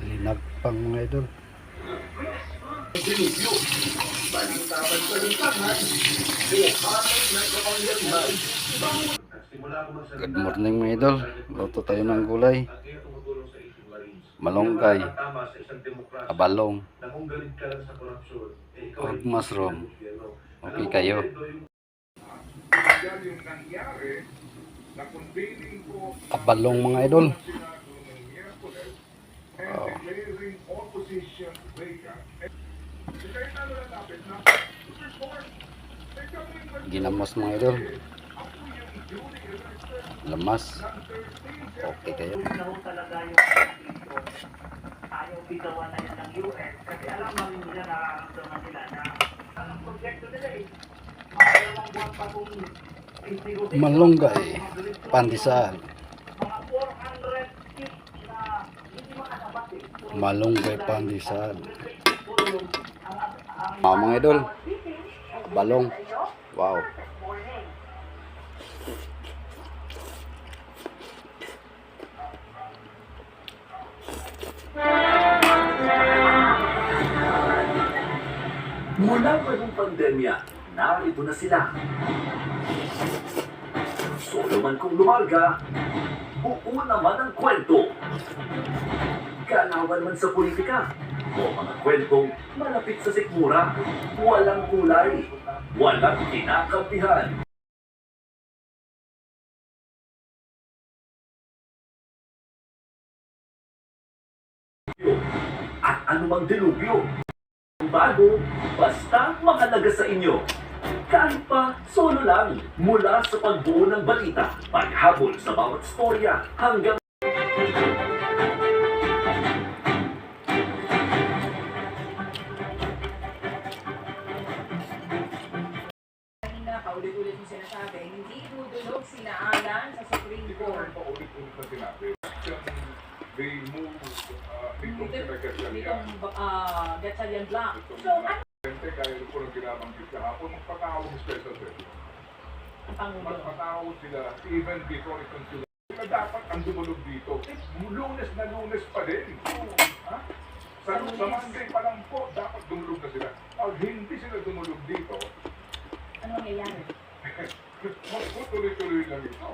Linag pang mga idol. Good morning mga idol. Luto tayo ng gulay. Malunggay, abalong, or mushroom. Okay kayo? Abalong mga idol. Wow. Ginamos mga idol. Lemas. Okay kayo? Ayaw bigawan na yan ng UN kasi alam namin nila nararamdaman nila na ang proyekto nila makalawang buwan pa kung Malunggay, pandesal. mga 400 kids na hindi makasabat Malunggay, pandesal. Mga idol. Balong. Wow. Mula pa ng pandemya, narito na sila. Solo man kung lumarga, buo naman ang kwento. Ganawan man sa politika, o mga kwentong malapit sa sikmura, walang kulay, walang kinakampihan. At anumang dilubyo, bago, basta mahalaga sa inyo. Kahit pa, solo lang, mula sa pagbuo ng balita, paghabol sa bawat storya, hanggang Kanina, paulit-ulit yung sinasabi, hindi dudulog sina Alan sa Supreme Court. Paulit-ulit na sinabi. They move itong Itong Gatchalian Block. So, ano Gaya po ng ginabanggit kahapon, magpatawag ng special session. ang Pangulo? Magpatawag sila even before i-consider. Sila dapat ang dumulog dito. Lunes na lunes pa din. Ha? Sa Monday pa lang po, dapat dumulog na sila. Pag hindi sila dumulog dito, Ano nangyayari? magtutuloy-tuloy lang ito.